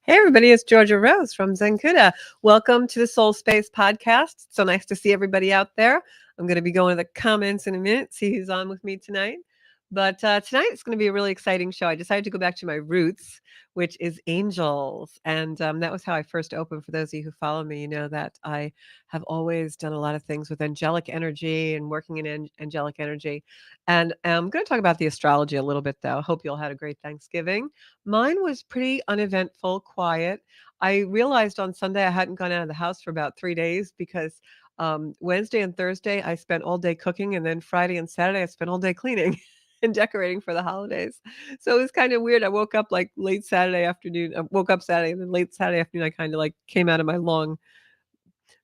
Hey, everybody, it's Georgia Rose from Zenkuda. Welcome to the Soul Space podcast. It's so nice to see everybody out there. I'm going to be going to the comments in a minute, see who's on with me tonight. But tonight it's going to be a really exciting show. I decided to go back to my roots, which is angels. And that was how I first opened. For those of you who follow me, you know that I have always done a lot of things with angelic energy and working in angelic energy. And I'm going to talk about the astrology a little bit, though. I hope you all had a great Thanksgiving. Mine was pretty uneventful, quiet. I realized on Sunday I hadn't gone out of the house for about 3 days because Wednesday and Thursday I spent all day cooking, and then Friday and Saturday I spent all day cleaning and decorating for the holidays. So it was kind of weird. I woke up like late Saturday afternoon. I woke up Saturday, and then late Saturday afternoon I kind of like came out of my long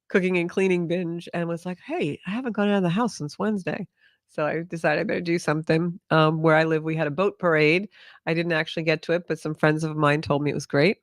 cooking and cleaning binge and was like, hey, I haven't gone out of the house since Wednesday. So I decided I better do something. Where I live, we had a boat parade. I didn't actually get to it, but some friends of mine told me it was great.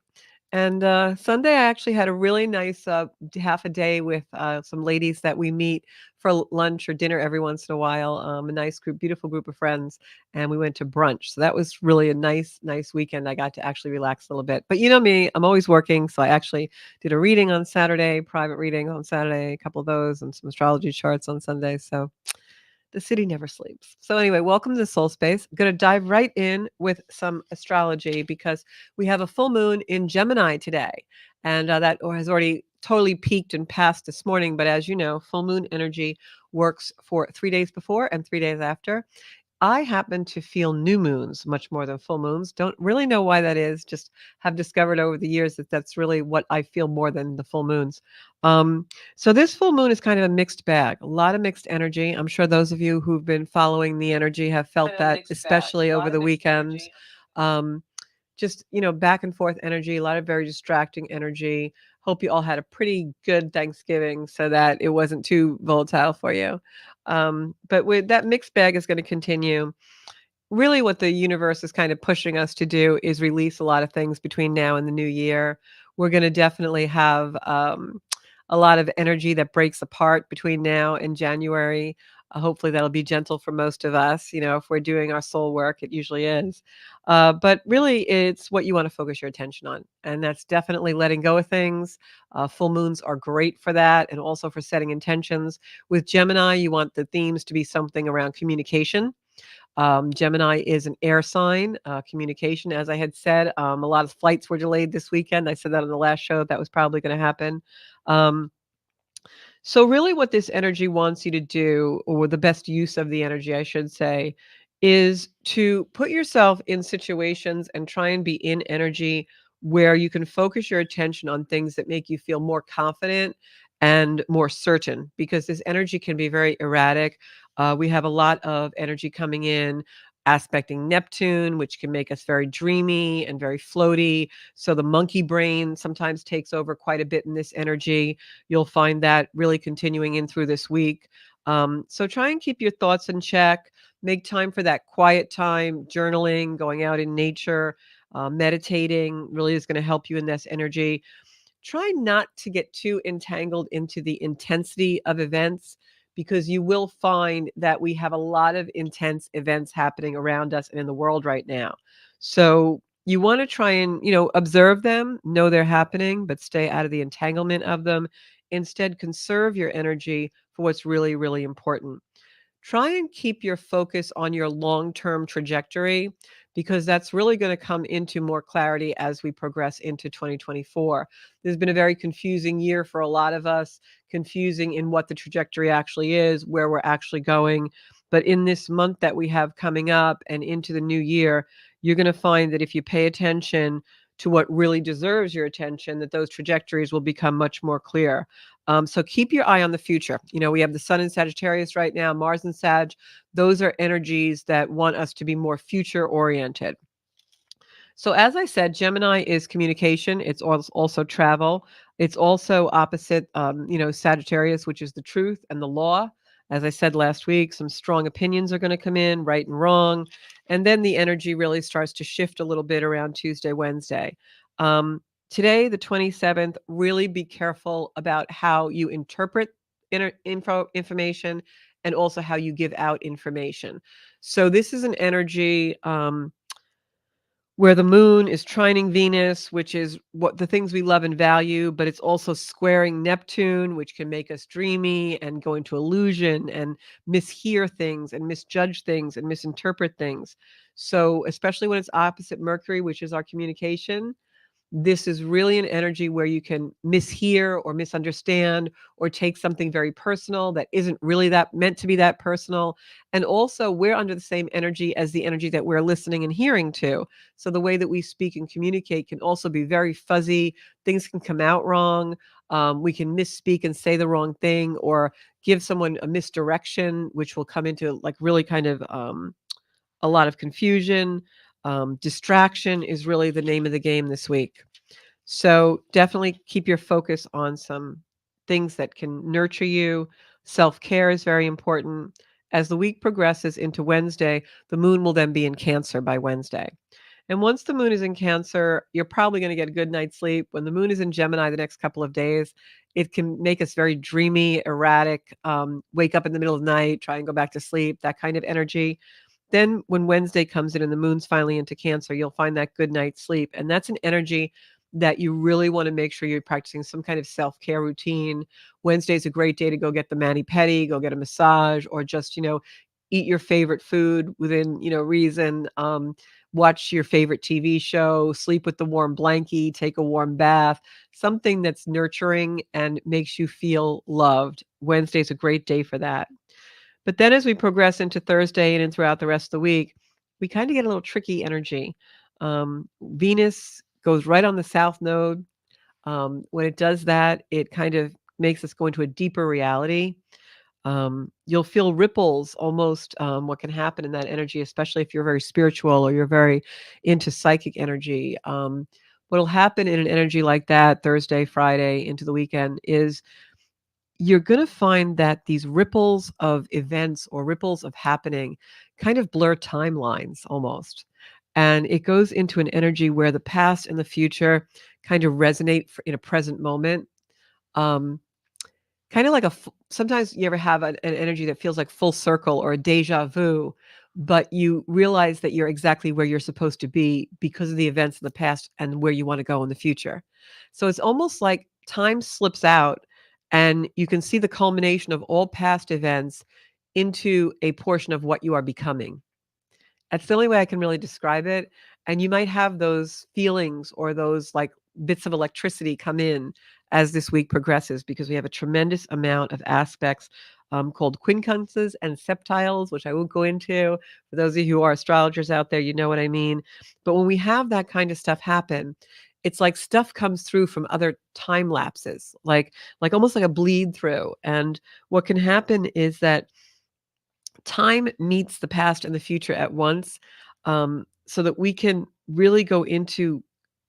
And Sunday, I actually had a really nice half a day with some ladies that we meet for lunch or dinner every once in a while. A nice group, beautiful group of friends, and we went to brunch. So that was really a nice weekend. I got to actually relax a little bit. But you know me, I'm always working, so I actually did a reading on Saturday, private reading on Saturday, a couple of those, and some astrology charts on Sunday. So the city never sleeps. So anyway, welcome to the Soul Space. I'm going to dive right in with some astrology because we have a full moon in Gemini today, and that has already totally peaked and passed this morning. But as you know, full moon energy works for 3 days before and 3 days after. I happen to feel new moons much more than full moons. Don't really know why that is. Just have discovered over the years that that's really what I feel more than the full moons. Um, so this full moon is kind of a mixed bag, a lot of mixed energy. I'm sure those of you who've been following the energy have felt that, especially over the weekends. Um, just back and forth energy, a lot of very distracting energy. Hope you all had a pretty good Thanksgiving so that it wasn't too volatile for you. But with that mixed bag is going to continue. Really, what the universe is kind of pushing us to do is release a lot of things between now and the new year. We're going to definitely have a lot of energy that breaks apart between now and January. Hopefully, that'll be gentle for most of us. If we're doing our soul work, it usually is. But really, it's what you want to focus your attention on. And that's definitely letting go of things. Full moons are great for that and also for setting intentions. With Gemini, you want the themes to be something around communication. Gemini is an air sign, communication, as I had said. A lot of flights were delayed this weekend. I said that on the last show. That was probably going to happen. Um, so, really, what this energy wants you to do, or the best use of the energy, I should say, is to put yourself in situations and try and be in energy where you can focus your attention on things that make you feel more confident and more certain, because this energy can be very erratic. We have a lot of energy coming in, aspecting Neptune, which can make us very dreamy and very floaty. So, the monkey brain sometimes takes over quite a bit in this energy. You'll find that really continuing in through this week. So try and keep your thoughts in check. Make time for that quiet time, journaling, going out in nature, meditating really is going to help you in this energy. Try not to get too entangled into the intensity of events because you will find that we have a lot of intense events happening around us and in the world right now. So you want to try and, observe them, know they're happening, but stay out of the entanglement of them. Instead, conserve your energy for what's really, really important. Try and keep your focus on your long-term trajectory because that's really going to come into more clarity as we progress into 2024. There's been a very confusing year for a lot of us, confusing in what the trajectory actually is, where we're actually going. But in this month that we have coming up and into the new year, you're going to find that if you pay attention to what really deserves your attention, that those trajectories will become much more clear. So keep your eye on the future. We have the sun in Sagittarius right now, Mars in Sag. Those are energies that want us to be more future oriented. So as I said, Gemini is communication. It's also travel. It's also opposite, Sagittarius, which is the truth and the law. As I said last week, some strong opinions are going to come in, right and wrong. And then the energy really starts to shift a little bit around Tuesday, Wednesday. Today, the 27th, really be careful about how you interpret information and also how you give out information. So this is an energy where the moon is trining Venus, which is what the things we love and value, but it's also squaring Neptune, which can make us dreamy and go into illusion and mishear things and misjudge things and misinterpret things. So, especially when it's opposite Mercury, which is our communication, this is really an energy where you can mishear or misunderstand or take something very personal that isn't really that meant to be that personal. And also, we're under the same energy as the energy that we're listening and hearing to. So the way that we speak and communicate can also be very fuzzy. Things can come out wrong. We can misspeak and say the wrong thing or give someone a misdirection, which will come into like really kind of a lot of confusion. Distraction is really the name of the game this week. So definitely keep your focus on some things that can nurture you. Self care is very important. As the week progresses into Wednesday, the moon will then be in Cancer by Wednesday. And once the moon is in Cancer, you're probably going to get a good night's sleep. When the moon is in Gemini the next couple of days, it can make us very dreamy, erratic, wake up in the middle of the night, try and go back to sleep, that kind of energy. Then when Wednesday comes in and the moon's finally into Cancer, you'll find that good night's sleep. And that's an energy that you really want to make sure you're practicing some kind of self-care routine. Wednesday is a great day to go get the mani-pedi, go get a massage, or just, eat your favorite food within, reason. Watch your favorite TV show, sleep with the warm blankie, take a warm bath, something that's nurturing and makes you feel loved. Wednesday's a great day for that. But then as we progress into Thursday and throughout the rest of the week, we kind of get a little tricky energy. Venus goes right on the south node. When it does that, it kind of makes us go into a deeper reality. You'll feel ripples almost, what can happen in that energy, especially if you're very spiritual or you're very into psychic energy. What'll happen in an energy like that, Thursday, Friday, into the weekend, is you're going to find that these ripples of events or ripples of happening kind of blur timelines almost. And it goes into an energy where the past and the future kind of resonate in a present moment. Um, Kind of like sometimes you ever have an energy that feels like full circle or a deja vu, but you realize that you're exactly where you're supposed to be because of the events in the past and where you want to go in the future. So it's almost like time slips out and you can see the culmination of all past events into a portion of what you are becoming. That's the only way I can really describe it, and you might have those feelings or those, like, bits of electricity come in as this week progresses because we have a tremendous amount of aspects, called quincunxes and septiles, which I won't go into. For those of you who are astrologers out there, you know what I mean. But when we have that kind of stuff happen, it's like stuff comes through from other time lapses, like almost like a bleed through, and what can happen is that time meets the past and the future at once, so that we can really go into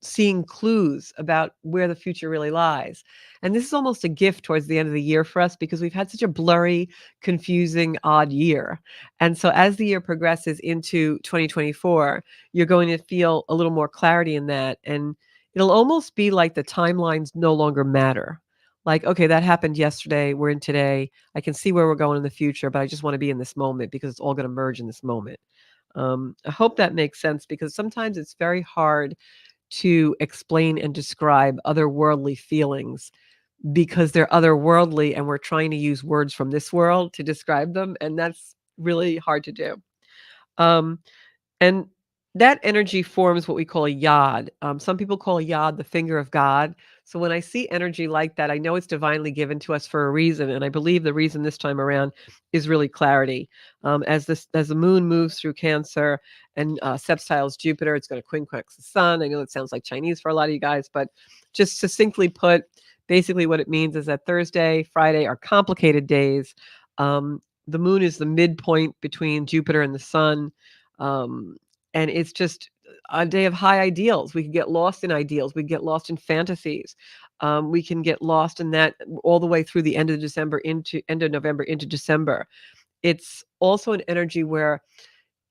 seeing clues about where the future really lies. And this is almost a gift towards the end of the year for us because we've had such a blurry, confusing, odd year. And so as the year progresses into 2024, you're going to feel a little more clarity in that. And it'll almost be like the timelines no longer matter. Like, okay, that happened yesterday. We're in today. I can see where we're going in the future, but I just want to be in this moment because it's all going to merge in this moment. I hope that makes sense because sometimes it's very hard to explain and describe otherworldly feelings because they're otherworldly and we're trying to use words from this world to describe them. And that's really hard to do. Um, and that energy forms what we call a yod. Some people call a yod the finger of God. So when I see energy like that, I know it's divinely given to us for a reason, and I believe the reason this time around is really clarity. As the moon moves through Cancer and sextiles Jupiter, it's going to quincunx the sun. I know it sounds like Chinese for a lot of you guys, but just succinctly put, basically what it means is that Thursday, Friday are complicated days. The moon is the midpoint between Jupiter and the sun. Um, and it's just a day of high ideals. We can get lost in ideals. We can get lost in fantasies. We can get lost in that all the way through the end of November into December. It's also an energy where,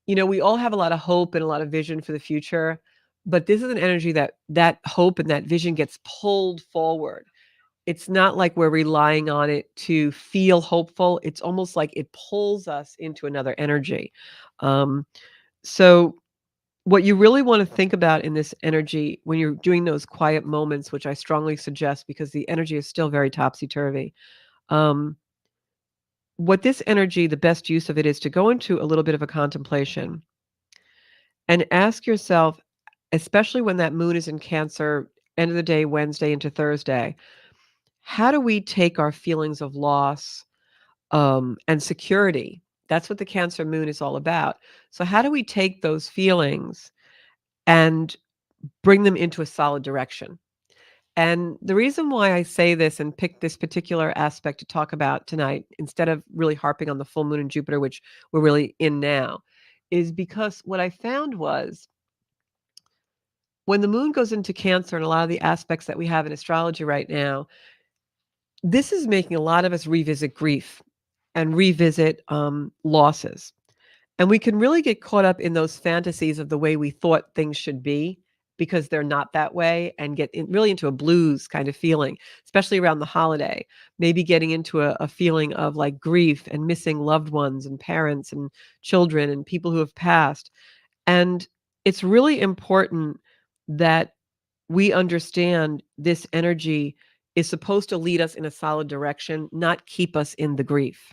we all have a lot of hope and a lot of vision for the future, but this is an energy that hope and that vision gets pulled forward. It's not like we're relying on it to feel hopeful. It's almost like it pulls us into another energy. So What you really want to think about in this energy when you're doing those quiet moments, which I strongly suggest because the energy is still very topsy-turvy. Um, what this energy, the best use of it is to go into a little bit of a contemplation and ask yourself, especially when that moon is in Cancer, end of the day, Wednesday into Thursday, how do we take our feelings of loss and security? That's what the Cancer moon is all about. So, how do we take those feelings and bring them into a solid direction? And the reason why I say this and pick this particular aspect to talk about tonight, instead of really harping on the full moon in Jupiter, which we're really in now, is because what I found was when the moon goes into Cancer and a lot of the aspects that we have in astrology right now, this is making a lot of us revisit grief and revisit losses. And we can really get caught up in those fantasies of the way we thought things should be because they're not that way and get really into a blues kind of feeling, especially around the holiday. Maybe getting into a feeling of like grief and missing loved ones and parents and children and people who have passed. And it's really important that we understand this energy is supposed to lead us in a solid direction, not keep us in the grief.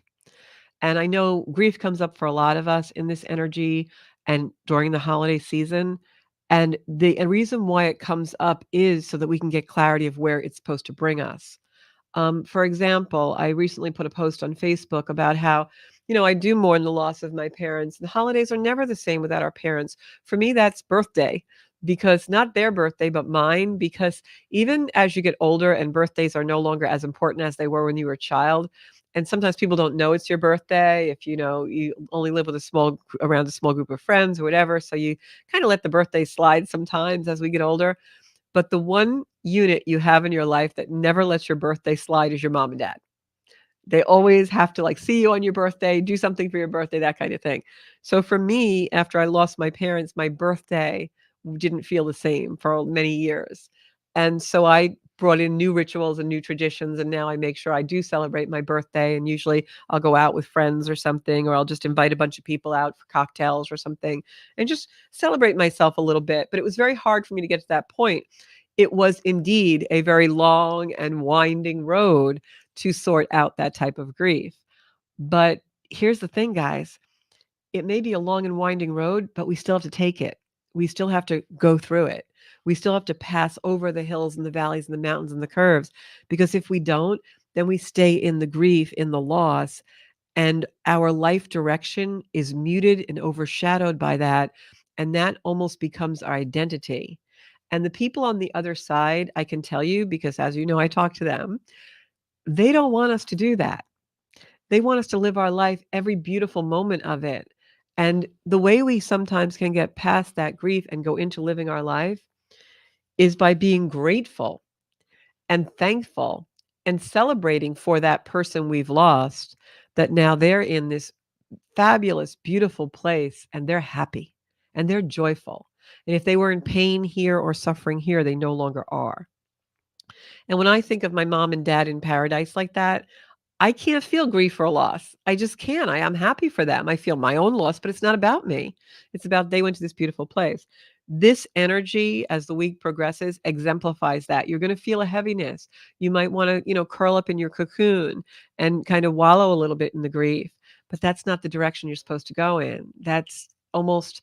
And I know grief comes up for a lot of us in this energy and during the holiday season. And the reason why it comes up is so that we can get clarity of where it's supposed to bring us. For example, I recently put a post on Facebook about how, I do mourn the loss of my parents. The holidays are never the same without our parents. For me, that's birthday because not their birthday, but mine. Because even as you get older and birthdays are no longer as important as they were when you were a child, and sometimes people don't know it's your birthday if you only live with around a small group of friends or whatever. So you kind of let the birthday slide sometimes as we get older. But the one unit you have in your life that never lets your birthday slide is your mom and dad. They always have to, like, see you on your birthday, do something for your birthday, that kind of thing. So for me, after I lost my parents, my birthday didn't feel the same for many years. And so I brought in new rituals and new traditions, and now I make sure I do celebrate my birthday, and usually I'll go out with friends or something, or I'll just invite a bunch of people out for cocktails or something and just celebrate myself a little bit. But it was very hard for me to get to that point. It was indeed a very long and winding road to sort out that type of grief. But here's the thing, guys. It may be a long and winding road, but we still have to take it. We still have to go through it. We still have to pass over the hills and the valleys and the mountains and the curves, because if we don't, then we stay in the grief, in the loss, and our life direction is muted and overshadowed by that, and that almost becomes our identity. And the people on the other side, I can tell you, because as you know, I talk to them, they don't want us to do that. They want us to live our life, every beautiful moment of it. And the way we sometimes can get past that grief and go into living our life is by being grateful and thankful and celebrating for that person we've lost, that now they're in this fabulous, beautiful place and they're happy and they're joyful. And if they were in pain here or suffering here, they no longer are. And when I think of my mom and dad in paradise like that, I can't feel grief or loss. I just can't. I am happy for them. I feel my own loss, but it's not about me. It's about they went to this beautiful place. This energy, as the week progresses, exemplifies that. You're going to feel a heaviness. You might want to, curl up in your cocoon and kind of wallow a little bit in the grief, but that's not the direction you're supposed to go in. That's almost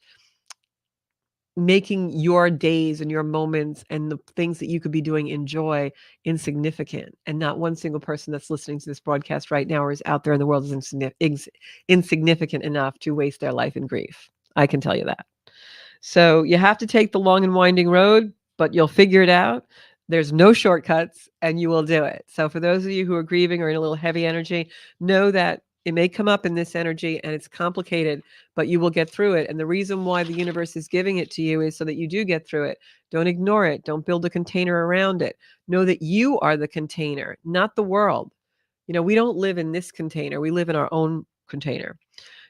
making your days and your moments and the things that you could be doing in joy insignificant. And not one single person that's listening to this broadcast right now or is out there in the world is insignificant enough to waste their life in grief. I can tell you that. So you have to take the long and winding road, but you'll figure it out. There's no shortcuts and you will do it. So for those of you who are grieving or in a little heavy energy, know that it may come up in this energy and it's complicated, but you will get through it. And the reason why the universe is giving it to you is so that you do get through it. Don't ignore it. Don't build a container around it. Know that you are the container, not the world. We don't live in this container. We live in our own container.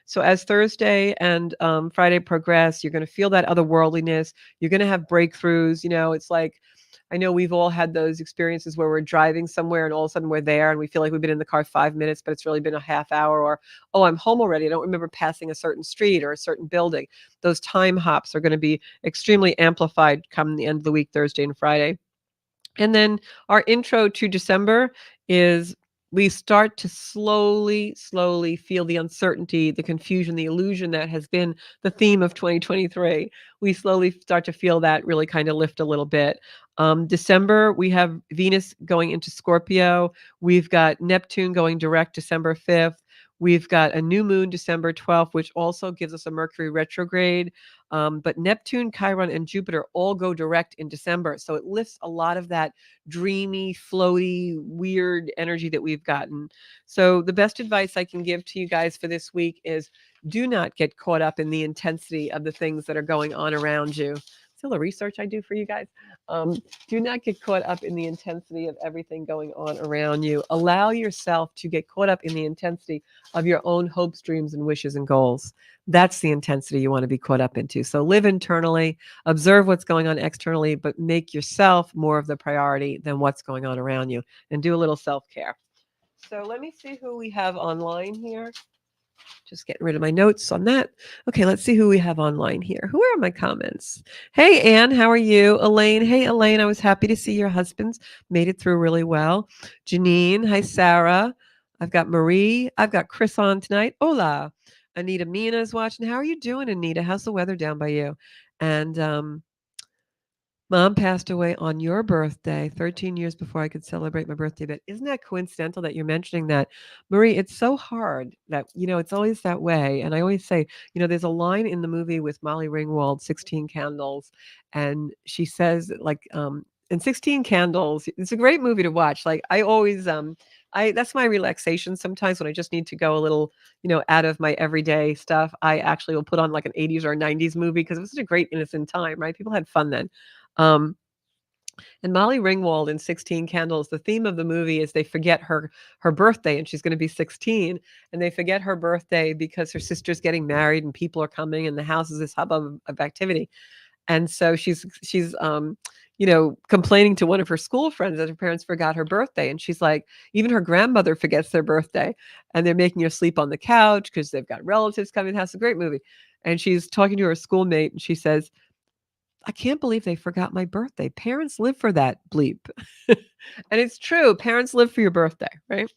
So as Thursday and Friday progress, you're going to feel that otherworldliness. You're going to have breakthroughs. It's like I know we've all had those experiences where we're driving somewhere and all of a sudden we're there and we feel like we've been in the car 5 minutes, but it's really been a half hour, or, oh, I'm home already. I don't remember passing a certain street or a certain building. Those time hops are going to be extremely amplified come the end of the week, Thursday and Friday. And then our intro to December is we start to slowly feel the uncertainty, the confusion, the illusion that has been the theme of 2023. We slowly start to feel that really kind of lift a little bit. December, we have Venus going into Scorpio. We've got Neptune going direct December 5th. We've got a new moon December 12th, which also gives us a Mercury retrograde. But Neptune, Chiron, and Jupiter all go direct in December. So it lifts a lot of that dreamy, floaty, weird energy that we've gotten. So the best advice I can give to you guys for this week is do not get caught up in the intensity of the things that are going on around you. See all the research I do for you guys? Do not get caught up in the intensity of everything going on around you. Allow yourself to get caught up in the intensity of your own hopes, dreams, and wishes and goals. That's the intensity you want to be caught up into. So live internally, observe what's going on externally, but make yourself more of the priority than what's going on around you, and do a little self-care. So let me see who we have online here. Just getting rid of my notes on that. Okay, let's see who we have online here. Who are my comments? Hey, Anne, how are you? Elaine, hey, Elaine, I was happy to see your husband's made it through really well. Janine, hi, Sarah. I've got Marie. I've got Chris on tonight. Hola. Anita Mina is watching. How are you doing, Anita? How's the weather down by you? And Mom passed away on your birthday, 13 years before I could celebrate my birthday. But isn't that coincidental that you're mentioning that? Marie, it's so hard that, it's always that way. And I always say, there's a line in the movie with Molly Ringwald, 16 Candles. And she says, like, in 16 Candles, it's a great movie to watch. Like, I always, that's my relaxation sometimes when I just need to go a little, out of my everyday stuff. I actually will put on like an 80s or 90s movie because it was such a great innocent time, right? People had fun then. Um, and Molly Ringwald in 16 Candles, the theme of the movie is they forget her birthday and she's going to be 16, and they forget her birthday because her sister's getting married and people are coming and the house is this hubbub of activity. And so she's complaining to one of her school friends that her parents forgot her birthday, and she's like, even her grandmother forgets their birthday, and they're making her sleep on the couch because they've got relatives coming to the house. A great movie. And she's talking to her schoolmate and she says, I can't believe they forgot my birthday. Parents live for that bleep. And it's true. Parents live for your birthday, right?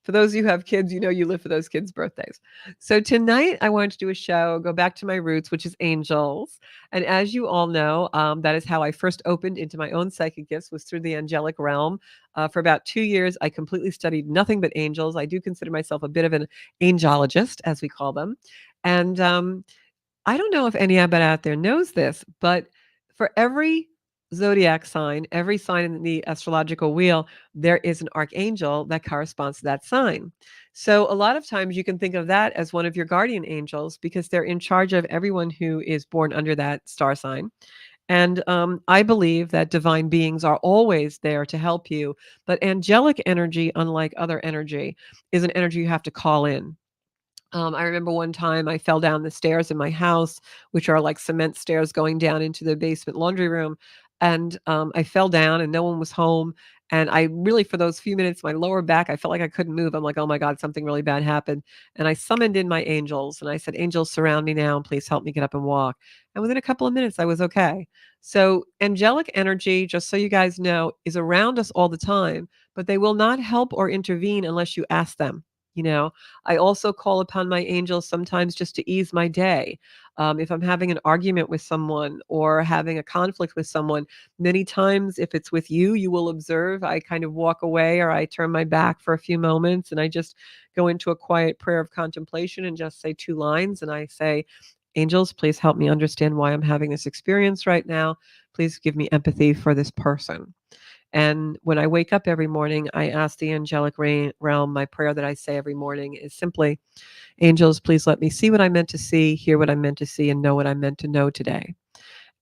For those of you who have kids, you live for those kids' birthdays. So tonight I wanted to do a show, go back to my roots, which is angels. And as you all know, that is how I first opened into my own psychic gifts, was through the angelic realm. For about 2 years, I completely studied nothing but angels. I do consider myself a bit of an angelologist, as we call them. And I don't know if anybody out there knows this, but for every zodiac sign, every sign in the astrological wheel, there is an archangel that corresponds to that sign. So a lot of times you can think of that as one of your guardian angels because they're in charge of everyone who is born under that star sign. And I believe that divine beings are always there to help you. But angelic energy, unlike other energy, is an energy you have to call in. I remember one time I fell down the stairs in my house, which are like cement stairs going down into the basement laundry room. And I fell down and no one was home. And I really, for those few minutes, my lower back, I felt like I couldn't move. I'm like, oh my God, something really bad happened. And I summoned in my angels and I said, angels, surround me now and please help me get up and walk. And within a couple of minutes, I was okay. So, angelic energy, just so you guys know, is around us all the time, but they will not help or intervene unless you ask them. You know, I also call upon my angels sometimes just to ease my day. If I'm having an argument with someone or having a conflict with someone, many times if it's with you, you will observe I kind of walk away or I turn my back for a few moments and I just go into a quiet prayer of contemplation and just say 2 lines. And I say, angels, please help me understand why I'm having this experience right now. Please give me empathy for this person. And when I wake up every morning, I ask the angelic realm, my prayer that I say every morning is simply, angels, please let me see what I'm meant to see, hear what I'm meant to see, and know what I'm meant to know today.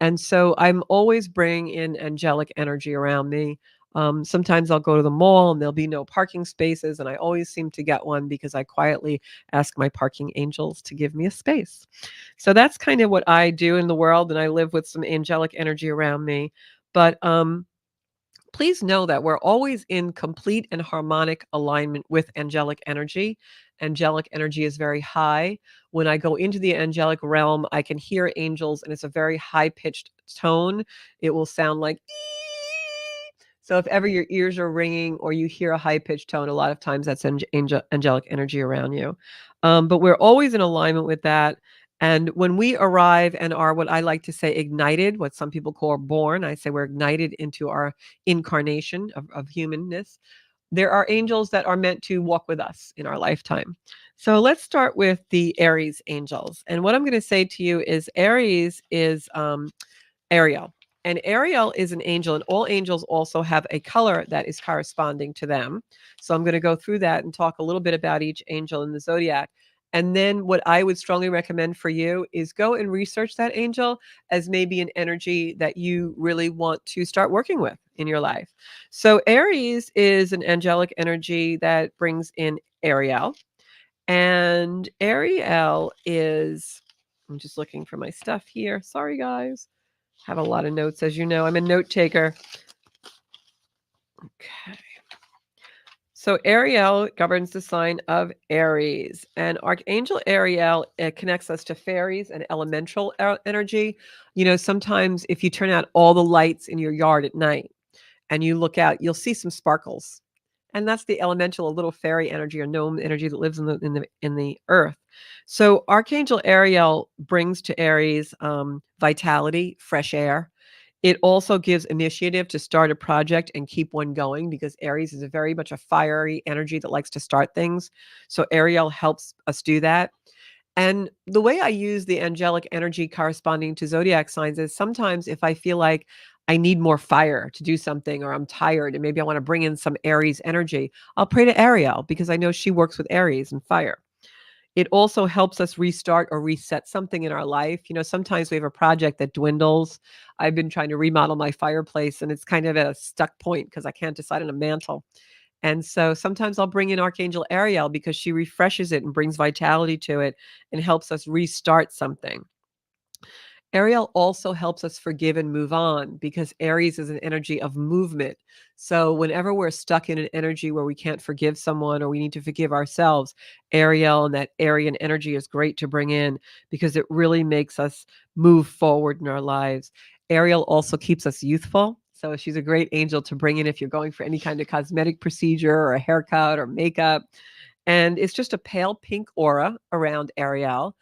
And so I'm always bringing in angelic energy around me. Sometimes I'll go to the mall and there'll be no parking spaces, and I always seem to get one because I quietly ask my parking angels to give me a space. So that's kind of what I do in the world, and I live with some angelic energy around me. But please know that we're always in complete and harmonic alignment with angelic energy. Angelic energy is very high. When I go into the angelic realm, I can hear angels, and it's a very high pitched tone. It will sound like so if ever your ears are ringing or you hear a high pitched tone, a lot of times that's angelic energy around you. But we're always in alignment with that. And when we arrive and are what I like to say ignited, what some people call born, I say we're ignited into our incarnation of humanness. There are angels that are meant to walk with us in our lifetime. So let's start with the Aries angels. And what I'm going to say to you is Aries is Ariel. And Ariel is an angel, and all angels also have a color that is corresponding to them. So I'm going to go through that and talk a little bit about each angel in the zodiac. And then what I would strongly recommend for you is go and research that angel as maybe an energy that you really want to start working with in your life. So Aries is an angelic energy that brings in Ariel. And Ariel is, I'm just looking for my stuff here. Sorry, guys. Have a lot of notes, as you know. I'm a note taker. Okay. So Ariel governs the sign of Aries, and Archangel Ariel connects us to fairies and elemental energy. You know, sometimes if you turn out all the lights in your yard at night and you look out, you'll see some sparkles, and that's the elemental, a little fairy energy or gnome energy that lives in the earth. So Archangel Ariel brings to Aries vitality, fresh air. It also gives initiative to start a project and keep one going because Aries is a very much a fiery energy that likes to start things. So Ariel helps us do that. And the way I use the angelic energy corresponding to zodiac signs is sometimes if I feel like I need more fire to do something or I'm tired and maybe I want to bring in some Aries energy, I'll pray to Ariel because I know she works with Aries and fire. It also helps us restart or reset something in our life. You know, sometimes we have a project that dwindles. I've been trying to remodel my fireplace and it's kind of at a stuck point because I can't decide on a mantle. And so sometimes I'll bring in Archangel Ariel because she refreshes it and brings vitality to it and helps us restart something. Ariel also helps us forgive and move on because Aries is an energy of movement. So whenever we're stuck in an energy where we can't forgive someone or we need to forgive ourselves, Ariel and that Aryan energy is great to bring in because it really makes us move forward in our lives. Ariel also keeps us youthful. So she's a great angel to bring in if you're going for any kind of cosmetic procedure or a haircut or makeup. And it's just a pale pink aura around Ariel.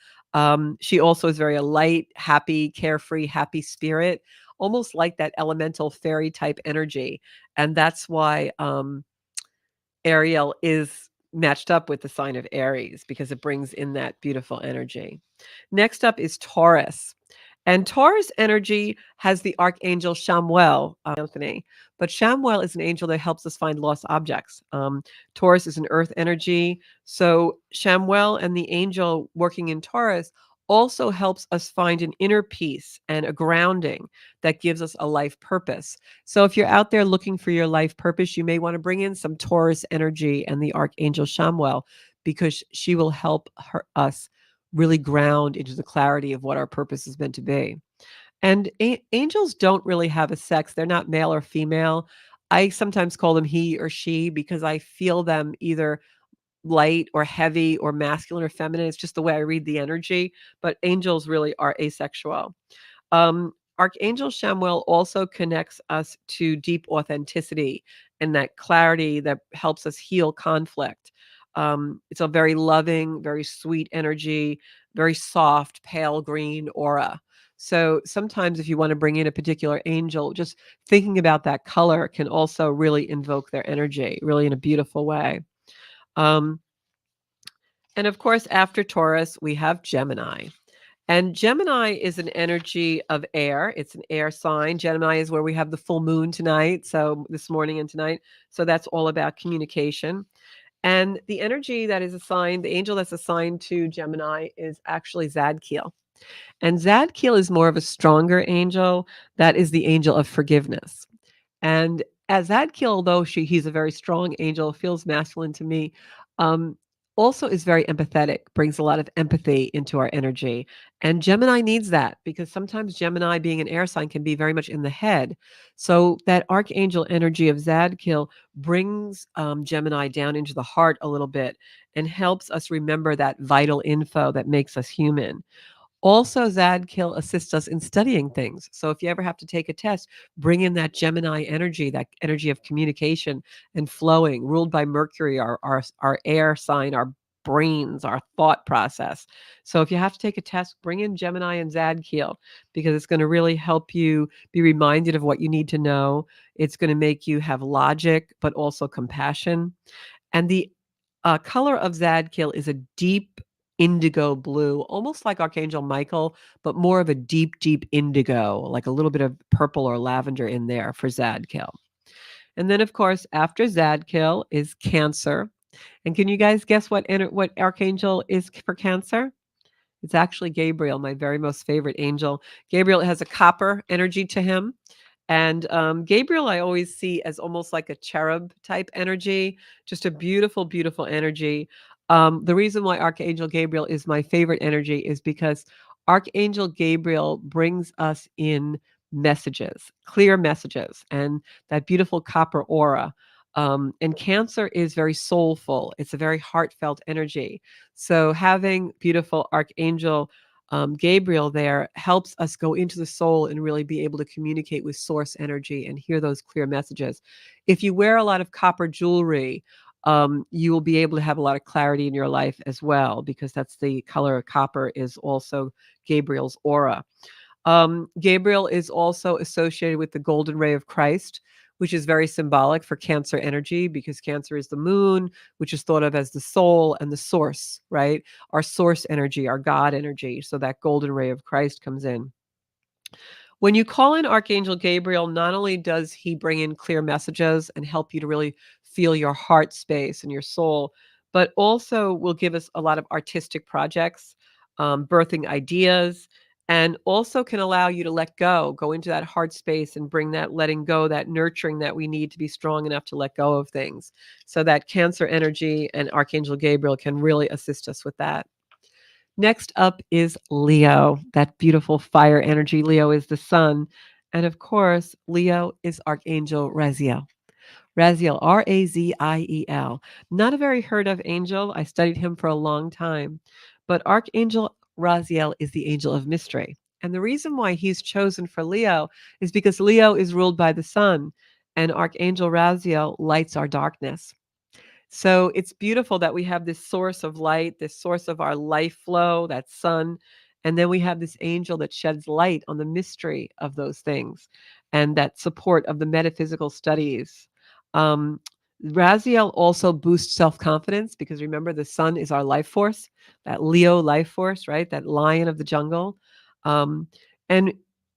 She also is very a light, happy, carefree, happy spirit, almost like that elemental fairy type energy. And that's why Ariel is matched up with the sign of Aries because it brings in that beautiful energy. Next up is Taurus. And Taurus energy has the archangel Chamuel, Anthony. But Chamuel is an angel that helps us find lost objects. Taurus is an earth energy. So Chamuel and the angel working in Taurus also helps us find an inner peace and a grounding that gives us a life purpose. So if you're out there looking for your life purpose, you may want to bring in some Taurus energy and the archangel Chamuel because she will help us really ground into the clarity of what our purpose is meant to be. And angels don't really have a sex. They're not male or female. I sometimes call them he or she because I feel them either light or heavy or masculine or feminine. It's just the way I read the energy. But angels really are asexual. Archangel Chamuel also connects us to deep authenticity and that clarity that helps us heal conflict. It's a very loving, very sweet energy, very soft, pale green aura. So sometimes, if you want to bring in a particular angel, just thinking about that color can also really invoke their energy, really in a beautiful way. Um, and of course, after Taurus, we have Gemini. And Gemini is an energy of air. It's an air sign. Gemini is where we have the full moon tonight. So this morning and tonight. So that's all about communication. And the energy that is assigned, the angel that's assigned to Gemini is actually Zadkiel. And Zadkiel is more of a stronger angel. That is the angel of forgiveness. And as Zadkiel, although he's a very strong angel, feels masculine to me. Um, Also is very empathetic, brings a lot of empathy into our energy. And Gemini needs that because sometimes Gemini, being an air sign, can be very much in the head. So that archangel energy of Zadkiel brings Gemini down into the heart a little bit and helps us remember that vital info that makes us human. Also, Zadkill assists us in studying things. So if you ever have to take a test, bring in that Gemini energy, that energy of communication and flowing, ruled by Mercury, our air sign, our brains, our thought process. So if you have to take a test, bring in Gemini and Zadkiel because it's going to really help you be reminded of what you need to know. It's going to make you have logic, but also compassion. And the color of Zadkiel is a deep indigo blue, almost like Archangel Michael, but more of a deep, deep indigo, like a little bit of purple or lavender in there for Zadkiel. And then, of course, after Zadkiel is Cancer. And can you guys guess what archangel is for Cancer? It's actually Gabriel, my very most favorite angel. Gabriel has a copper energy to him. And Gabriel, I always see as almost like a cherub type energy, just a beautiful, beautiful energy. The reason why Archangel Gabriel is my favorite energy is because Archangel Gabriel brings us in messages, clear messages, and that beautiful copper aura. And Cancer is very soulful, it's a very heartfelt energy. So having beautiful Archangel Gabriel there helps us go into the soul and really be able to communicate with source energy and hear those clear messages. If you wear a lot of copper jewelry, you will be able to have a lot of clarity in your life as well, because that's the color of copper is also Gabriel's aura. Gabriel is also associated with the golden ray of Christ, which is very symbolic for Cancer energy because Cancer is the moon, which is thought of as the soul and the source, right? Our source energy, our God energy. So that golden ray of Christ comes in. When you call in Archangel Gabriel, not only does he bring in clear messages and help you to really feel your heart space and your soul, but also will give us a lot of artistic projects, birthing ideas, and also can allow you to let go into that heart space and bring that letting go, that nurturing that we need to be strong enough to let go of things. So that Cancer energy and Archangel Gabriel can really assist us with that. Next up is Leo, that beautiful fire energy. Leo is the sun. And of course, Leo is Archangel Raziel. Raziel, Raziel. Not a very heard of angel. I studied him for a long time. But Archangel Raziel is the angel of mystery. And the reason why he's chosen for Leo is because Leo is ruled by the sun, and Archangel Raziel lights our darkness. So it's beautiful that we have this source of light, this source of our life flow, that sun. And then we have this angel that sheds light on the mystery of those things and that support of the metaphysical studies. Um, Raziel also boosts self confidence because remember, the sun is our life force, that Leo life force, right? That lion of the jungle. Um, and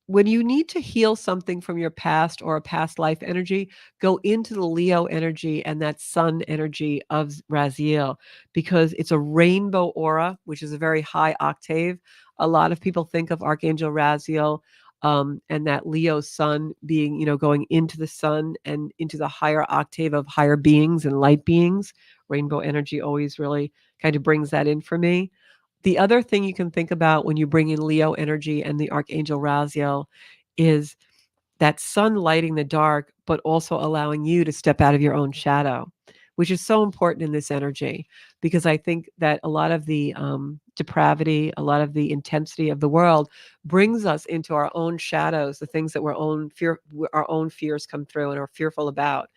when you need to heal something from your past or a past life energy, go into the Leo energy and that sun energy of Raziel because it's a rainbow aura, which is a very high octave. A lot of people think of Archangel Raziel and that Leo sun being, going into the sun and into the higher octave of higher beings and light beings. Rainbow energy always really kind of brings that in for me. The other thing you can think about when you bring in Leo energy and the Archangel Raziel is that sun lighting the dark, but also allowing you to step out of your own shadow, which is so important in this energy. Because I think that a lot of the depravity, a lot of the intensity of the world brings us into our own shadows, the things that our own fears come through and are fearful about.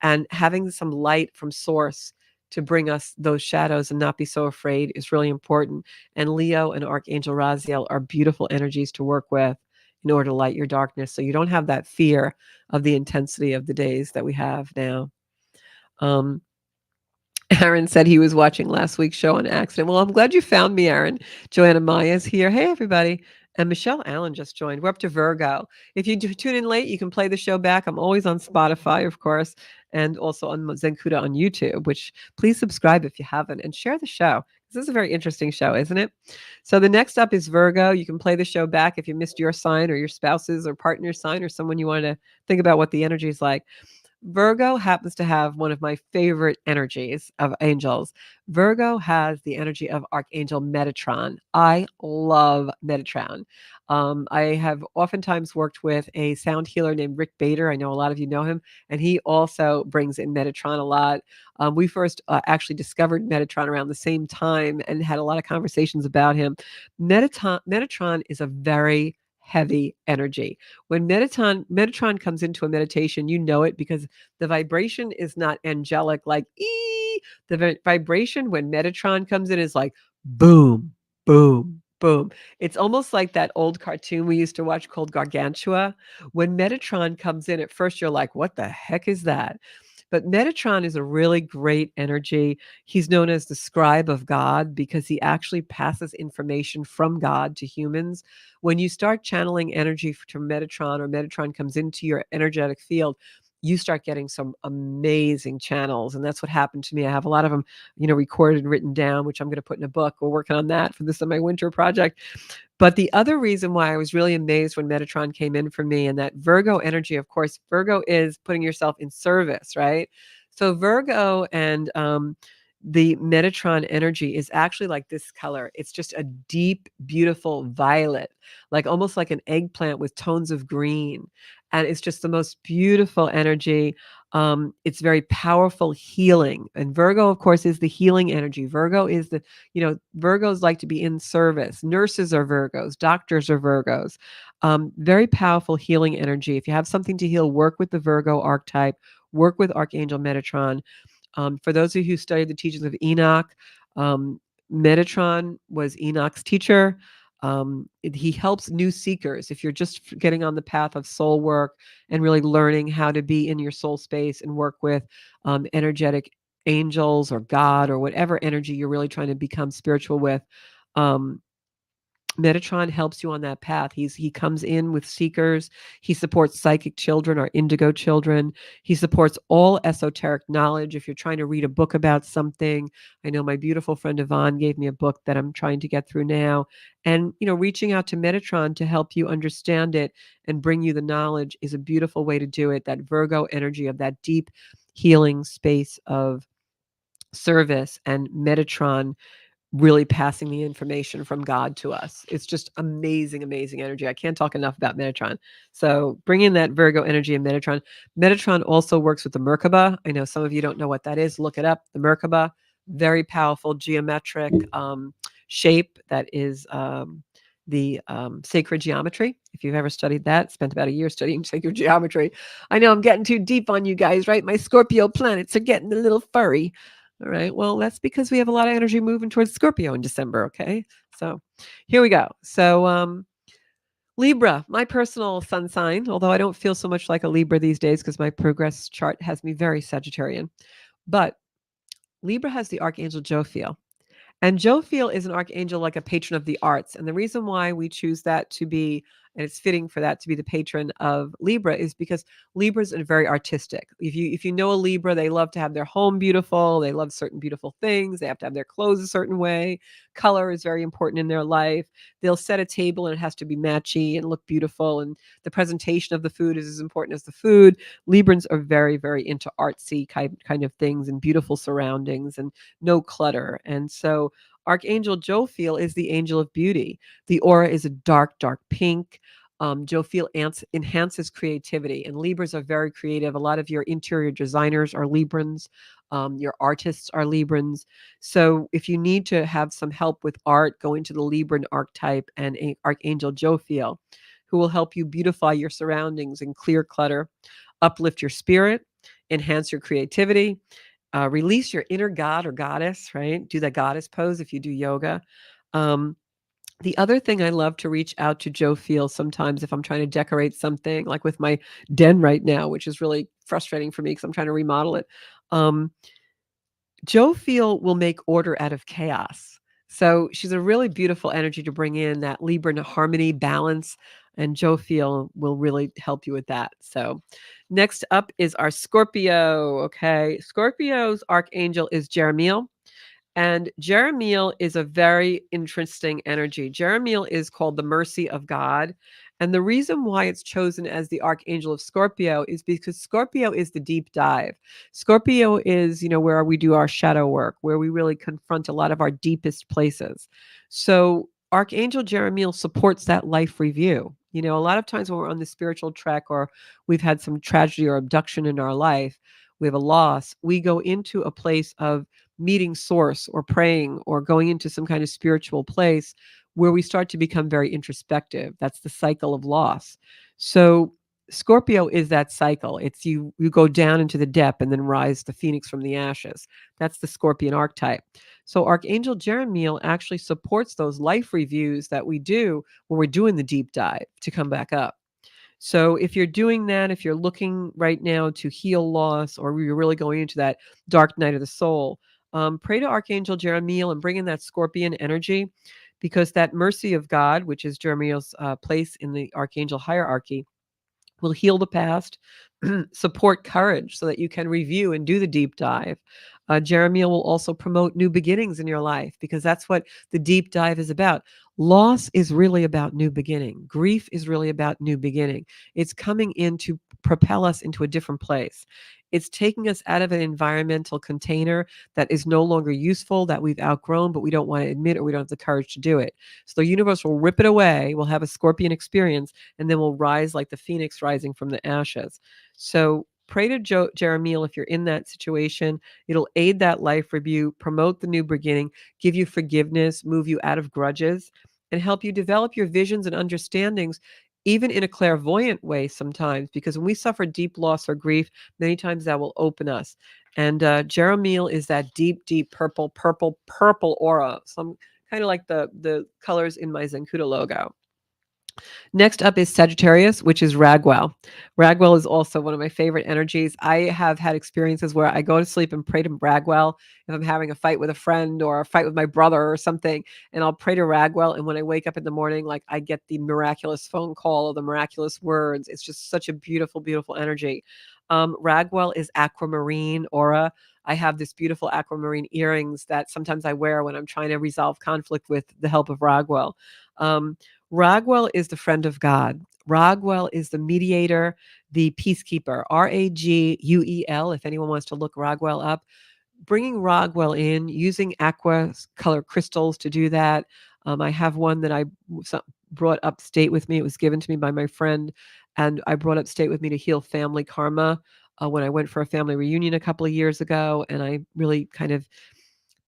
And having some light from source to bring us those shadows and not be so afraid is really important. And Leo and Archangel Raziel are beautiful energies to work with in order to light your darkness so you don't have that fear of the intensity of the days that we have now. Um, Aaron said he was watching last week's show on accident. Well, I'm glad you found me, Aaron. Joanna Maya's here. Hey, everybody. And Michelle Allen just joined. We're up to Virgo. If you tune in late, you can play the show back. I'm always on Spotify, of course, and also on Zenkuda on YouTube, which please subscribe if you haven't and share the show. This is a very interesting show, isn't it? So the next up is Virgo. You can play the show back if you missed your sign or your spouse's or partner's sign or someone you want to think about what the energy is like. Virgo happens to have one of my favorite energies of angels. Virgo has the energy of Archangel Metatron. I love Metatron. I have oftentimes worked with a sound healer named Rick Bader. I know a lot of you know him, and he also brings in Metatron a lot. We first actually discovered Metatron around the same time and had a lot of conversations about him. Metatron is a very heavy energy. When Metatron comes into a meditation, you know it because the vibration is not angelic like ee. The vibration when Metatron comes in is like boom, boom, boom. It's almost like that old cartoon we used to watch called Gargantua. When Metatron comes in, at first you're like, what the heck is that? But Metatron is a really great energy. He's known as the scribe of God because he actually passes information from God to humans. When you start channeling energy to Metatron, or Metatron comes into your energetic field, you start getting some amazing channels. And that's what happened to me. I have a lot of them, recorded and written down, which I'm going to put in a book. We're working on that for this on my winter project. But the other reason why I was really amazed when Metatron came in for me, and that Virgo energy, of course, Virgo is putting yourself in service, right? So Virgo and the Metatron energy is actually like this color. It's just a deep, beautiful violet, like almost like an eggplant with tones of green. And it's just the most beautiful energy. It's very powerful healing. And Virgo, of course, is the healing energy. Virgo is Virgos like to be in service. Nurses are Virgos, doctors are Virgos. Very powerful healing energy. If you have something to heal, work with the Virgo archetype, work with Archangel Metatron. For those of you who studied the teachings of Enoch, um, Metatron was Enoch's teacher. He helps new seekers. If you're just getting on the path of soul work and really learning how to be in your soul space and work with energetic angels or God or whatever energy you're really trying to become spiritual with, um, Metatron helps you on that path. He comes in with seekers. He supports psychic children or indigo children. He supports all esoteric knowledge. If you're trying to read a book about something, I know my beautiful friend Yvonne gave me a book that I'm trying to get through now. And reaching out to Metatron to help you understand it and bring you the knowledge is a beautiful way to do it. That Virgo energy of that deep healing space of service, and Metatron really passing the information from God to us. It's just amazing, amazing energy. I can't talk enough about Metatron. So bring in that Virgo energy in Metatron. Metatron also works with the Merkaba. I know some of you don't know what that is. Look it up. The Merkaba, very powerful geometric shape that is the sacred geometry. If you've ever studied that, spent about a year studying sacred geometry. I know I'm getting too deep on you guys, right? My Scorpio planets are getting a little furry. All right. Well, that's because we have a lot of energy moving towards Scorpio in December. Okay. So here we go. So, Libra, my personal sun sign, although I don't feel so much like a Libra these days because my progress chart has me very Sagittarian. But Libra has the Archangel Jophiel. And Jophiel is an archangel, like a patron of the arts. And the reason why we choose that to be, and it's fitting for that to be the patron of Libra, is because Libras are very artistic. If you know a Libra, they love to have their home beautiful. They love certain beautiful things. They have to have their clothes a certain way. Color is very important in their life. They'll set a table and it has to be matchy and look beautiful. And the presentation of the food is as important as the food. Librans are very, very into artsy kind of things and beautiful surroundings and no clutter. And so Archangel Jophiel is the angel of beauty. The aura is a dark, dark pink. Jophiel enhances creativity, and Libras are very creative. A lot of your interior designers are Librans. Your artists are Librans. So if you need to have some help with art, go into the Libran archetype and Archangel Jophiel, who will help you beautify your surroundings and clear clutter, uplift your spirit, enhance your creativity, release your inner god or goddess, right? Do the goddess pose if you do yoga. Um, the other thing I love to reach out to Jophiel sometimes if I'm trying to decorate something, like with my den right now, which is really frustrating for me because I'm trying to remodel it. Um, Jophiel will make order out of chaos. So she's a really beautiful energy to bring in, that Libra harmony, balance, and Jophiel will really help you with that. So next up is our Scorpio. Okay. Scorpio's archangel is Jeremiel. And Jeremiel is a very interesting energy. Jeremiel is called the mercy of God. And the reason why it's chosen as the archangel of Scorpio is because Scorpio is the deep dive. Scorpio is, where we do our shadow work, where we really confront a lot of our deepest places. So Archangel Jeremiel supports that life review. A lot of times when we're on the spiritual trek or we've had some tragedy or abduction in our life, we have a loss, we go into a place of meeting source or praying or going into some kind of spiritual place where we start to become very introspective. That's the cycle of loss. So Scorpio is that cycle. It's you go down into the depth and then rise the phoenix from the ashes. That's the Scorpion archetype. So Archangel Jeremiel actually supports those life reviews that we do when we're doing the deep dive to come back up. So if you're doing that, if you're looking right now to heal loss, or you're really going into that dark night of the soul, pray to Archangel Jeremiel and bring in that Scorpion energy, because that mercy of God, which is Jeremiel's place in the archangel hierarchy, will heal the past, support courage so that you can review and do the deep dive. Jeremiel will also promote new beginnings in your life, because that's what the deep dive is about. Loss is really about new beginning. Grief is really about new beginning. It's coming in to propel us into a different place. It's taking us out of an environmental container that is no longer useful, that we've outgrown, but we don't want to admit, or we don't have the courage to do it. So the universe will rip it away. We'll have a Scorpion experience, and then we'll rise like the phoenix rising from the ashes. So pray to Jeremiel if you're in that situation. It'll aid that life review, promote the new beginning, give you forgiveness, move you out of grudges, and help you develop your visions and understandings, even in a clairvoyant way sometimes, because when we suffer deep loss or grief, many times that will open us. And Jeremiel is that deep, deep purple, purple, purple aura, some kind of like the colors in my Zenkuda logo. Next up is Sagittarius, which is Ragwell. Ragwell is also one of my favorite energies. I have had experiences where I go to sleep and pray to Ragwell if I'm having a fight with a friend or a fight with my brother or something, and I'll pray to Ragwell. And when I wake up in the morning, like, I get the miraculous phone call or the miraculous words. It's just such a beautiful, beautiful energy. Ragwell is aquamarine aura. I have this beautiful aquamarine earrings that sometimes I wear when I'm trying to resolve conflict with the help of Ragwell. Um, Ragwell is the friend of God. Ragwell is the mediator, the peacekeeper, Raguel. If anyone wants to look Ragwell up, bringing Ragwell in, using aqua color crystals to do that. I have one that I brought upstate with me. It was given to me by my friend, and I brought upstate with me to heal family karma when I went for a family reunion a couple of years ago. And I really kind of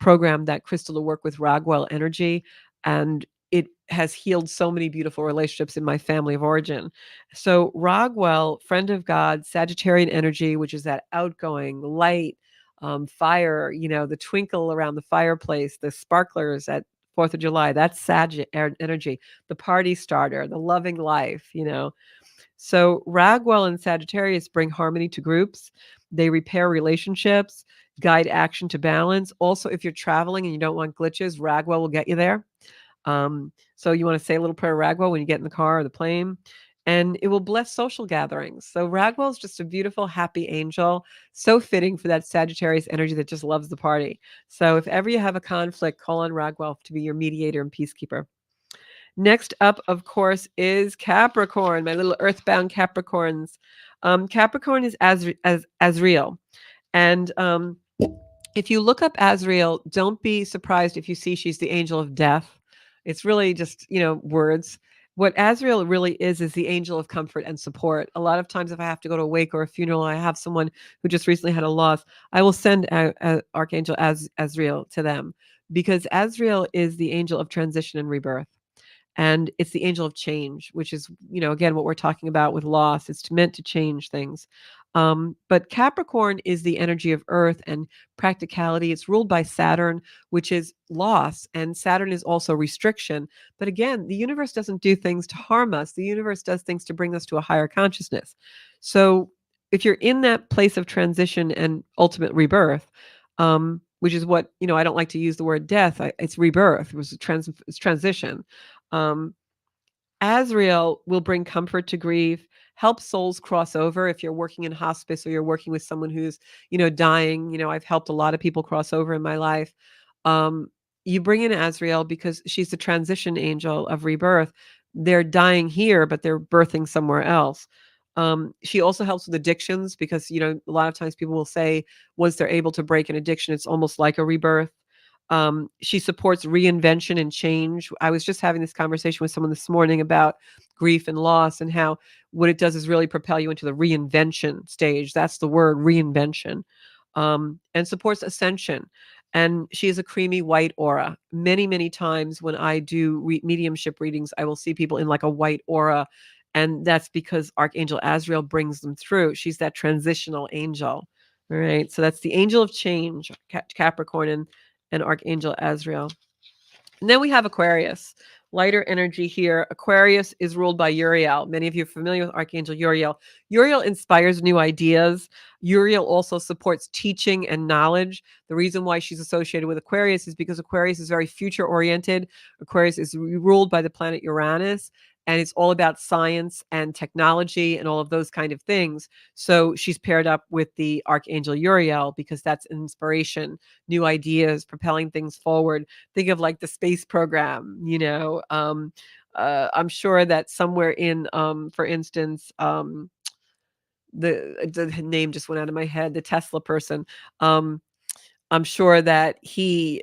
programmed that crystal to work with Ragwell energy, and it has healed so many beautiful relationships in my family of origin. So Ragwell, friend of God, Sagittarian energy, which is that outgoing light, fire, the twinkle around the fireplace, the sparklers at 4th of July, that's energy, the party starter, the loving life. So Ragwell and Sagittarius bring harmony to groups. They repair relationships, guide action to balance. Also, if you're traveling and you don't want glitches, Ragwell will get you there. So you want to say a little prayer Ragwell when you get in the car or the plane, and it will bless social gatherings. So Ragwell is just a beautiful, happy angel, so fitting for that Sagittarius energy that just loves the party. So if ever you have a conflict, call on Ragwell to be your mediator and peacekeeper. Next up, of course, is Capricorn, my little earthbound Capricorns. Capricorn is Azrael. And if you look up Azrael, don't be surprised if you see she's the angel of death. It's really just, words. What Azrael really is the angel of comfort and support. A lot of times, if I have to go to a wake or a funeral, I have someone who just recently had a loss, I will send Archangel Azrael to them, because Azrael is the angel of transition and rebirth. And it's the angel of change, which is, again, what we're talking about with loss. It's meant to change things. But Capricorn is the energy of earth and practicality. It's ruled by Saturn, which is loss, and Saturn is also restriction. But again, the universe doesn't do things to harm us. The universe does things to bring us to a higher consciousness. So if you're in that place of transition and ultimate rebirth, which is what, I don't like to use the word death. It's rebirth. It was it's transition. Um, Azrael will bring comfort to grief, help souls cross over. If you're working in hospice or you're working with someone who's, dying, I've helped a lot of people cross over in my life. Um, you bring in Azrael because she's the transition angel of rebirth, they're dying here, but they're birthing somewhere else. She also helps with addictions because, a lot of times people will say once they're able to break an addiction, it's almost like a rebirth. She supports reinvention and change. I was just having this conversation with someone this morning about grief and loss and how what it does is really propel you into the reinvention stage. That's the word, reinvention. And supports ascension. And she has a creamy white aura. Many, many times when I do mediumship readings, I will see people in like a white aura. And that's because Archangel Azrael brings them through. She's that transitional angel. All right. So that's the angel of change, Capricorn, and Archangel Azrael. And then we have Aquarius, lighter energy here. Aquarius is ruled by Uriel. Many of you are familiar with Archangel Uriel. Uriel inspires new ideas. Uriel also supports teaching and knowledge. The reason why she's associated with Aquarius is because Aquarius is very future oriented. Aquarius is ruled by the planet Uranus, and it's all about science and technology and all of those kind of things. So she's paired up with the Archangel Uriel because that's inspiration, new ideas, propelling things forward. Think of like the space program, I'm sure that somewhere in, for instance, the name just went out of my head, the Tesla person. Um, I'm sure that he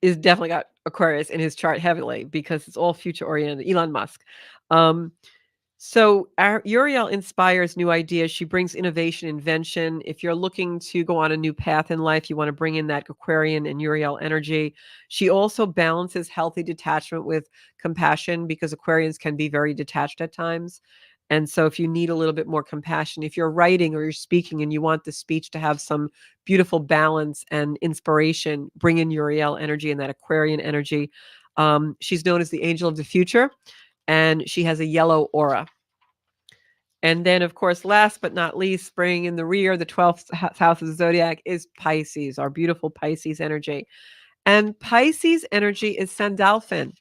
is definitely got Aquarius in his chart heavily because it's all future oriented. Elon Musk. Um, so our Uriel inspires new ideas. She brings innovation, invention. If you're looking to go on a new path in life, you want to bring in that Aquarian and Uriel energy. She also balances healthy detachment with compassion because Aquarians can be very detached at times. And so if you need a little bit more compassion, if you're writing or you're speaking and you want the speech to have some beautiful balance and inspiration, bring in Uriel energy and that Aquarian energy. She's known as the angel of the future, and she has a yellow aura. And then, of course, last but not least, bringing in the rear, the 12th house of the zodiac is Pisces, our beautiful Pisces energy. And Pisces energy is Sandalphon.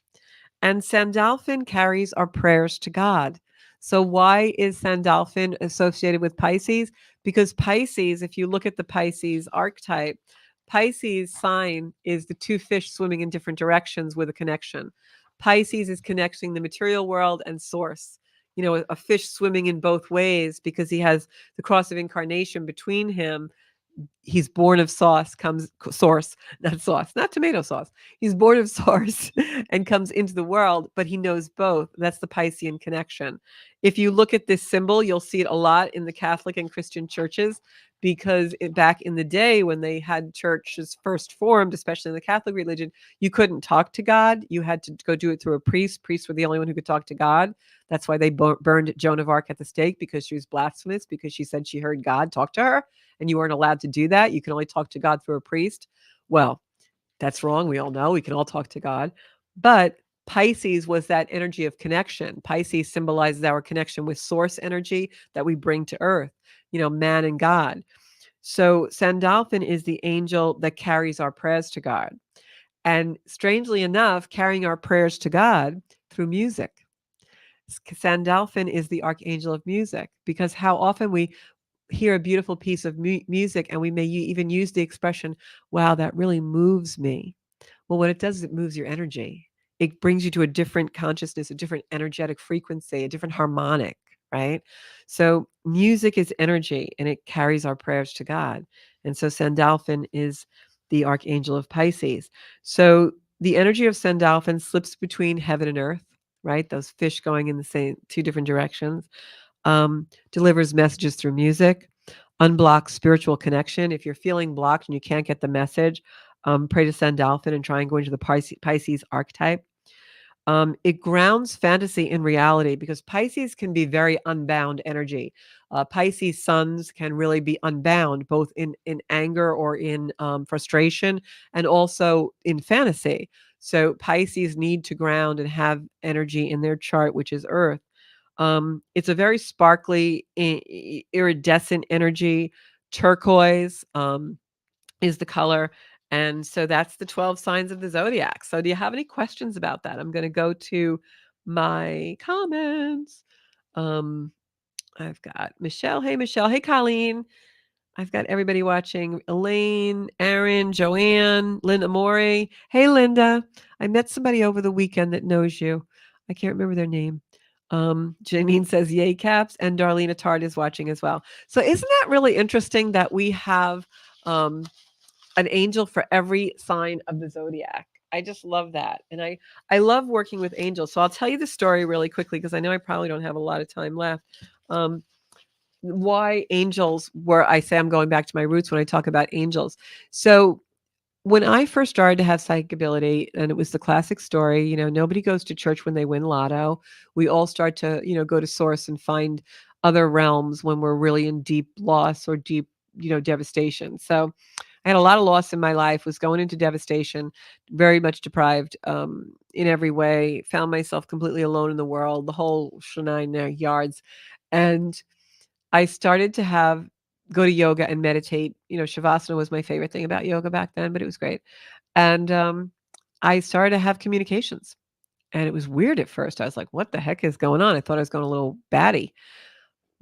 And Sandalphon carries our prayers to God. So why is Sandalphon associated with Pisces? Because Pisces, if you look at the Pisces archetype, Pisces sign is the two fish swimming in different directions with a connection. Pisces is connecting the material world and source. A fish swimming in both ways because he has the cross of incarnation between him. He's born of source, not sauce, not tomato sauce. He's born of source and comes into the world, but he knows both. That's the Piscean connection. If you look at this symbol, you'll see it a lot in the Catholic and Christian churches because back in the day when they had churches first formed, especially in the Catholic religion, you couldn't talk to God. You had to go do it through a priest. Priests were the only one who could talk to God. That's why they burned Joan of Arc at the stake, because she was blasphemous, because she said she heard God talk to her, and you weren't allowed to do that. You can only talk to God through a priest. Well, that's wrong. We all know we can all talk to God. But Pisces was that energy of connection. Pisces symbolizes our connection with source energy that we bring to earth, man and God. So Sandalphon is the angel that carries our prayers to God. And strangely enough, carrying our prayers to God through music. Sandalphon is the archangel of music, because how often we hear a beautiful piece of music and we may even use the expression, wow, that really moves me. Well, what it does is it moves your energy. It brings you to a different consciousness, a different energetic frequency, a different harmonic, right? So music is energy and it carries our prayers to God. And so Sandalphon is the archangel of Pisces. So the energy of Sandalphon slips between heaven and earth, right? Those fish going in the same two different directions. Delivers messages through music, unblocks spiritual connection. If you're feeling blocked and you can't get the message, pray to Sandalphon and try and go into the Pisces archetype. It grounds fantasy in reality because Pisces can be very unbound energy. Pisces suns can really be unbound, both in anger or in frustration, and also in fantasy. So Pisces need to ground and have energy in their chart, which is Earth. It's a very sparkly, iridescent energy. Turquoise is the color. And so that's the 12 signs of the zodiac. So do you have any questions about that? I'm going to go to my comments. Um, I've got Michelle. Hey, Michelle. Hey, Colleen. I've got everybody watching. Elaine, Aaron, Joanne, Linda Morey. Hey, Linda. I met somebody over the weekend that knows you. I can't remember their name. Janine says yay caps, and Darlene Attard is watching as well. So isn't that really interesting that we have um, an angel for every sign of the zodiac? I just love that. And I love working with angels. So I'll tell you the story really quickly because I know I probably don't have a lot of time left. Um, why angels were I say I'm going back to my roots when I talk about angels. So when I first started to have psychic ability, and it was the classic story, nobody goes to church when they win lotto. We all start to, go to source and find other realms when we're really in deep loss or deep, devastation. So I had a lot of loss in my life, was going into devastation, very much deprived in every way, found myself completely alone in the world, the whole shenanigans yards. And I started to go to yoga and meditate. Shavasana was my favorite thing about yoga back then, but it was great. And I started to have communications. And it was weird at first. I was like, what the heck is going on? I thought I was going a little batty.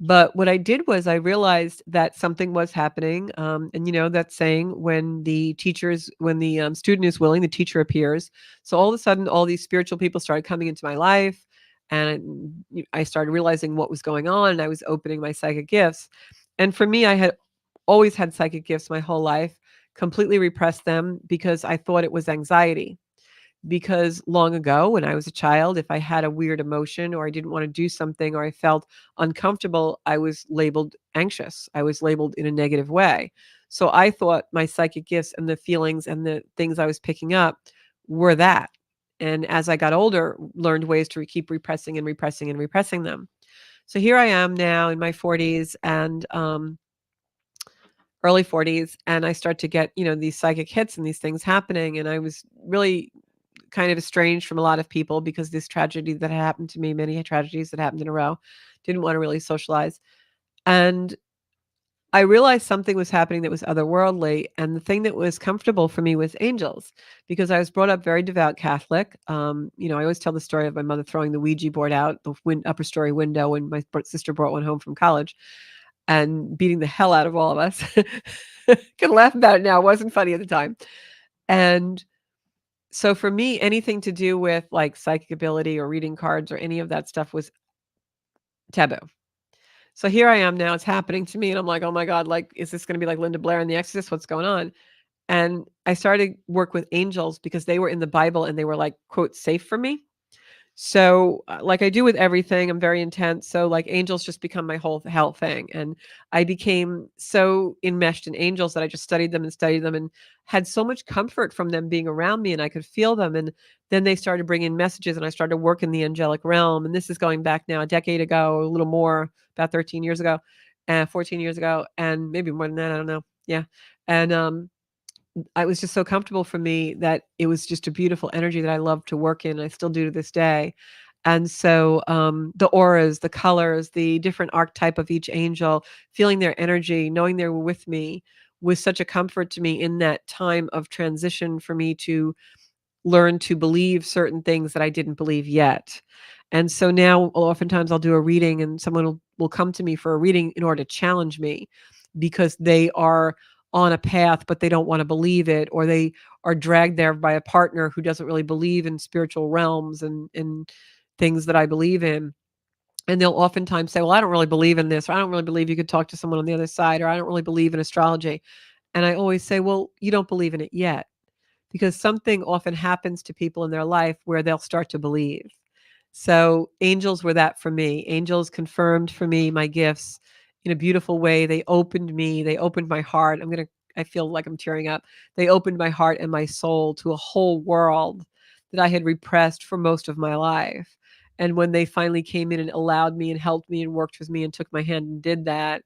But what I did was I realized that something was happening. And that saying, when the student is willing, the teacher appears. So all of a sudden, all these spiritual people started coming into my life. And I started realizing what was going on. And I was opening my psychic gifts. And for me, I had always had psychic gifts my whole life, completely repressed them because I thought it was anxiety. Because long ago, when I was a child, if I had a weird emotion or I didn't want to do something or I felt uncomfortable, I was labeled anxious. I was labeled in a negative way. So I thought my psychic gifts and the feelings and the things I was picking up were that. And as I got older, learned ways to keep repressing and repressing and repressing them. So here I am now in my 40s and early 40s, and I start to get, these psychic hits and these things happening. And I was really kind of estranged from a lot of people because this tragedy that had happened to me, many tragedies that happened in a row, didn't want to really socialize. And I realized something was happening that was otherworldly. And the thing that was comfortable for me was angels, because I was brought up very devout Catholic. I always tell the story of my mother throwing the Ouija board out the upper story window when my sister brought one home from college and beating the hell out of all of us. Can laugh about it now. It wasn't funny at the time. And so for me, anything to do with like psychic ability or reading cards or any of that stuff was taboo. So here I am now, it's happening to me and I'm like, "Oh my God, like, is this gonna be like Linda Blair in The Exorcist? What's going on?" And I started work with angels because they were in the Bible and they were like, quote, "safe for me." So, like I do with everything, I'm very intense. So, like, angels just become my whole thing. And I became so enmeshed in angels that I just studied them and had so much comfort from them being around me and I could feel them. And then they started bringing messages and I started to work in the angelic realm. And this is going back now a decade ago, a little more, about 13 years ago, 14 years ago, and maybe more than that. I don't know. Yeah. And, I was just so comfortable for me that it was just a beautiful energy that I love to work in. I still do to this day. And so the auras, the colors, the different archetype of each angel, feeling their energy, knowing they were with me was such a comfort to me in that time of transition for me to learn to believe certain things that I didn't believe yet. And so now oftentimes I'll do a reading and someone will come to me for a reading in order to challenge me because they are on a path, but they don't want to believe it, or they are dragged there by a partner who doesn't really believe in spiritual realms and things that I believe in. And they'll oftentimes say, well, I don't really believe in this, or I don't really believe you could talk to someone on the other side, or I don't really believe in astrology. And I always say, well, you don't believe in it yet because something often happens to people in their life where they'll start to believe. So angels were that for me. Angels confirmed for me my gifts in a beautiful way. They opened me, they opened my heart. I feel like I'm tearing up. They opened my heart and my soul to a whole world that I had repressed for most of my life. And when they finally came in and allowed me and helped me and worked with me and took my hand and did that,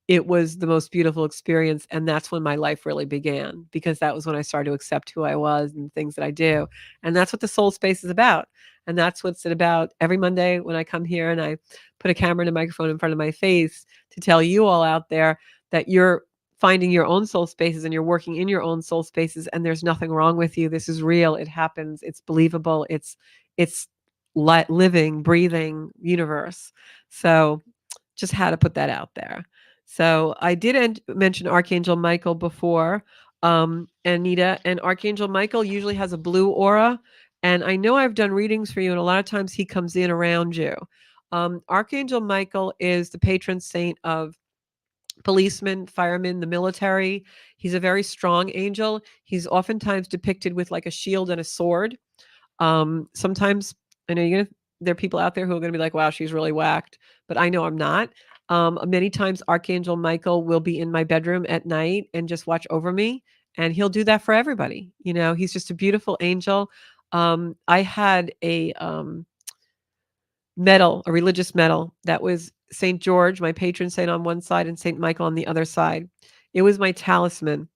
it was the most beautiful experience, and that's when my life really began, because that was when I started to accept who I was and the things that I do, and that's what the soul space is about, and that's what's it about every Monday when I come here and I put a camera and a microphone in front of my face to tell you all out there that you're finding your own soul spaces and you're working in your own soul spaces, and there's nothing wrong with you. This is real. It happens. It's believable. It's living, breathing universe. So just had to put that out there. So I did mention Archangel Michael before, Anita, and Archangel Michael usually has a blue aura, And I know I've done readings for you, and a lot of times he comes in around you. Archangel Michael is the patron saint of policemen, firemen, the military. He's a very strong angel. He's oftentimes depicted with like a shield and a sword. Sometimes I know there are people out there who are going to be like, wow, she's really whacked, but I know I'm not. Many times Archangel Michael will be in my bedroom at night and just watch over me, and he'll do that for everybody. He's just a beautiful angel. I had a medal, a religious medal that was St. George, my patron saint, on one side and St. Michael on the other side. It was my talisman.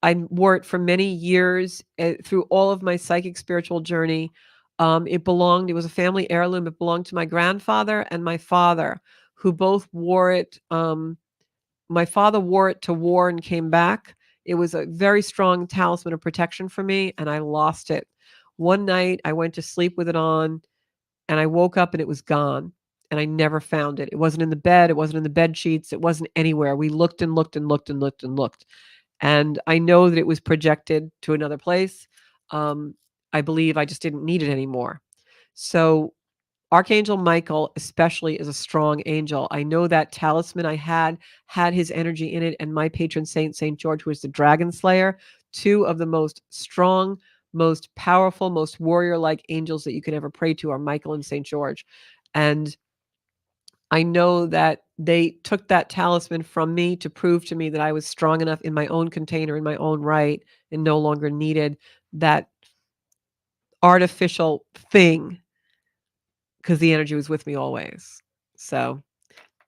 I wore it for many years through all of my psychic spiritual journey. It was a family heirloom. It belonged to my grandfather and my father, who both wore it. My father wore it to war and came back. It was a very strong talisman of protection for me, and I lost it. One night, I went to sleep with it on, and I woke up and it was gone, and I never found it. It wasn't in the bed. It wasn't in the bed sheets. It wasn't anywhere. We looked and looked and looked and looked and looked. And I know that it was projected to another place. I believe I just didn't need it anymore. So Archangel Michael especially is a strong angel. I know that talisman I had his energy in it, and my patron saint, St. George, who is the dragon slayer, two of the most strong, most powerful, most warrior-like angels that you can ever pray to are Michael and St. George. And I know that they took that talisman from me to prove to me that I was strong enough in my own container, in my own right, and no longer needed that artificial thing, because the energy was with me always. So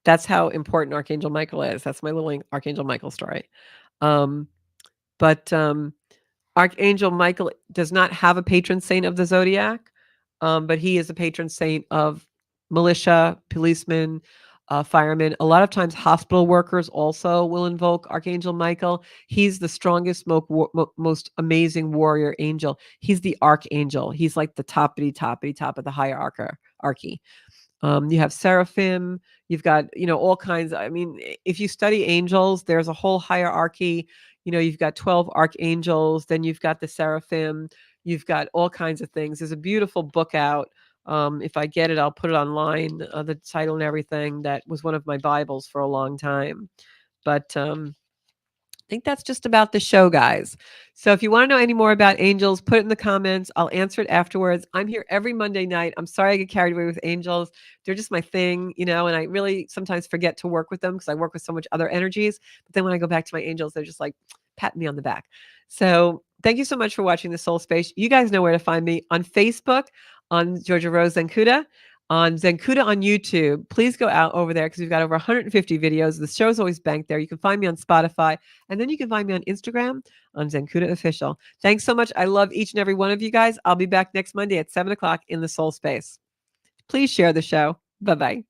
that's how important Archangel Michael is. That's my little Archangel Michael story. But Archangel Michael does not have a patron saint of the zodiac, but he is a patron saint of militia, policemen, firemen. A lot of times, hospital workers also will invoke Archangel Michael. He's the strongest, most amazing warrior angel. He's the archangel. He's like the toppity top of the hierarchy. You have seraphim. You've got all kinds. I mean, if you study angels, there's a whole hierarchy. You've got 12 archangels. Then you've got the seraphim. You've got all kinds of things. There's a beautiful book out. If I get it, I'll put it online. The title and everything. That was one of my Bibles for a long time. But I think that's just about the show, guys. So if you want to know any more about angels, put it in the comments. I'll answer it afterwards. I'm here every Monday night. I'm sorry I get carried away with angels. They're just my thing, and I really sometimes forget to work with them because I work with so much other energies. But then when I go back to my angels, they're just like patting me on the back. So thank you so much for watching The Soul Space. You guys know where to find me on Facebook, on Georgia Rose Zenkuda, on Zenkuda on YouTube. Please go out over there because we've got over 150 videos. The show's always banked there. You can find me on Spotify, and then you can find me on Instagram on Zenkuda Official. Thanks so much. I love each and every one of you guys. I'll be back next Monday at 7 o'clock in The Soul Space. Please share the show. Bye-bye.